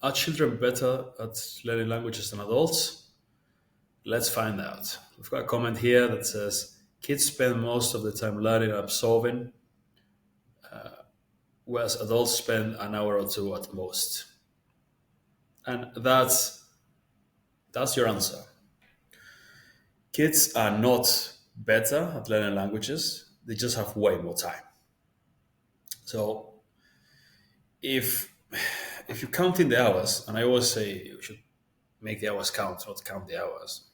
Are children better at learning languages than adults? Let's find out. We've got a comment here that says kids spend most of the time learning and absorbing, whereas adults spend an hour or two at most. And that's your answer. Kids are not better at learning languages. They just have way more time. So if if you count in the hours, and I always say you should make the hours count, not count the hours.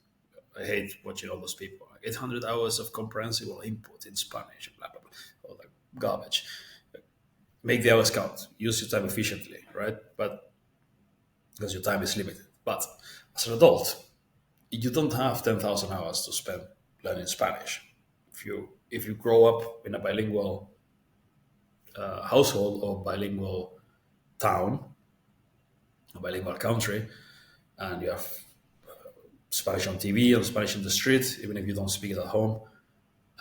I hate watching all those people. Like 800 hours of comprehensible input in Spanish, blah, blah, blah, all that garbage. Make the hours count. Use your time efficiently, right? But because your time is limited. But as an adult, you don't have 10,000 hours to spend learning Spanish. If you grow up in a bilingual household or bilingual town, a bilingual country, and you have Spanish on TV or Spanish in the street, even if you don't speak it at home,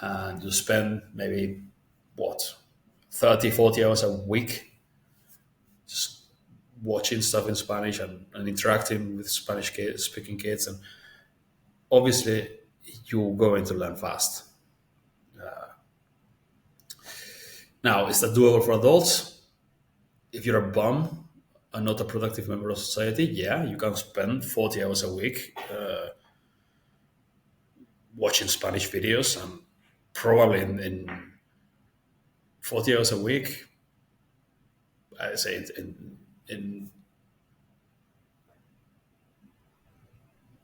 and you spend maybe what 30, 40 hours a week just watching stuff in Spanish and interacting with Spanish kids, speaking kids, and obviously you're going to learn fast. Now, is that doable for adults? If you're a bum and not a productive member of society, yeah, you can spend 40 hours a week watching Spanish videos, and probably in 40 hours a week, I say in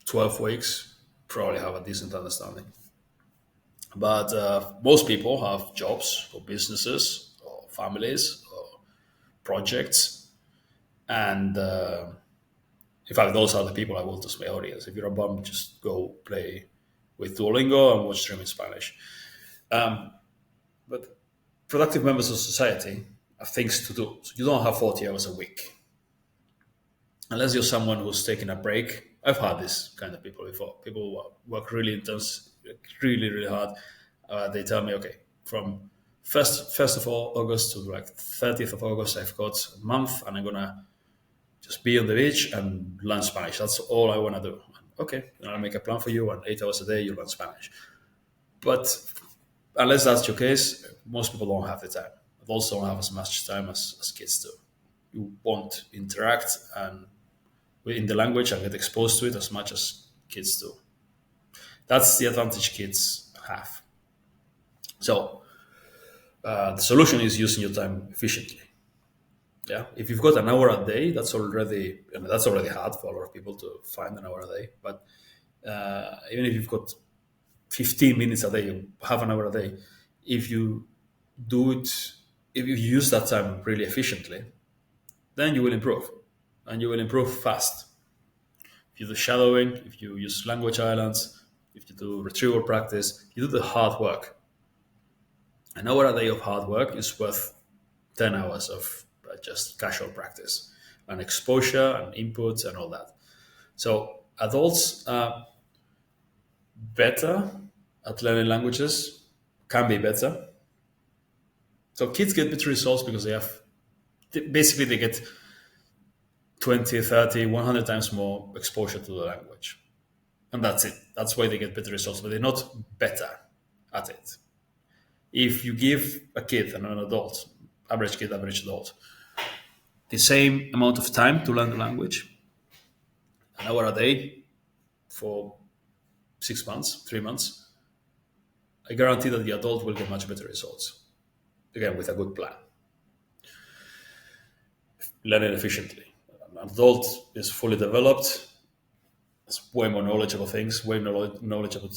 12 weeks, probably have a decent understanding. But most people have jobs or businesses or families or projects. And in fact, those are the people I want to my audience. If you're a bum, just go play with Duolingo and watch streaming Spanish. But productive members of society have things to do. So you don't have 40 hours a week. Unless you're someone who's taking a break. I've had this kind of people before. People who work really intense, really, really hard. They tell me, okay, from first of all August to like 30th of August, I've got a month, and I'm gonna just be on the beach and learn Spanish. That's all I want to do. Okay, then I'll make a plan for you, and 8 hours a day you learn Spanish. But unless that's your case, most people don't have the time. But also don't have as much time as kids do. You won't interact and in the language and get exposed to it as much as kids do. That's the advantage kids have. So the solution is using your time efficiently. Yeah, if you've got an hour a day, that's already hard for a lot of people to find an hour a day. But even if you've got 15 minutes a day, half an hour a day, if you do it, if you use that time really efficiently, then you will improve, and you will improve fast. If you do shadowing, if you use language islands, if you do retrieval practice, you do the hard work. An hour a day of hard work is worth 10 hours of just casual practice and exposure and inputs and all that. So adults are better at learning languages, can be better. So kids get better results because basically they get 20, 30, 100 times more exposure to the language. And that's it. That's why they get better results, but they're not better at it. If you give a kid and an adult, average kid, average adult, the same amount of time to learn the language, an hour a day for 6 months, 3 months, I guarantee that the adult will get much better results. Again, with a good plan. Learn it efficiently. An adult is fully developed, has way more knowledge about things, way more knowledge about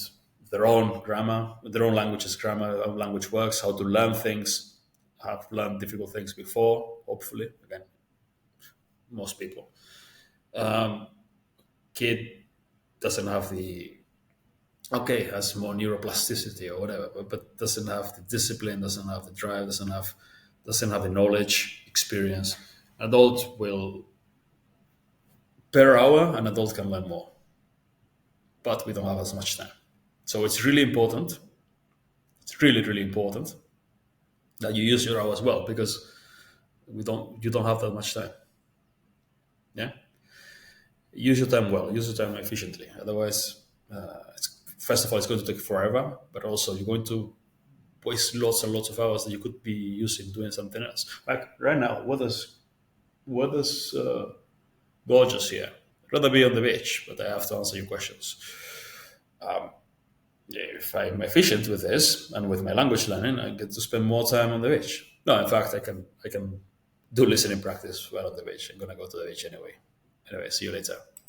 their own grammar, their own language's grammar, how language works, how to learn things, have learned difficult things before, hopefully. Again, most people. Kid doesn't have has more neuroplasticity or whatever, but doesn't have the discipline, doesn't have the drive, doesn't have the knowledge, experience. Adult will per hour, an adult can learn more, but we don't have as much time. So it's really important. It's really, really important that you use your hours well, because you don't have that much time. Yeah, use your time well, use your time efficiently. Otherwise, first of all, it's going to take forever, but also you're going to waste lots and lots of hours that you could be using doing something else. Like right now, weather's gorgeous here. I'd rather be on the beach, but I have to answer your questions. If I'm efficient with this and with my language learning, I get to spend more time on the beach. No, in fact, I can do listening practice while on the beach. I'm gonna go to the beach anyway. Anyway, see you later.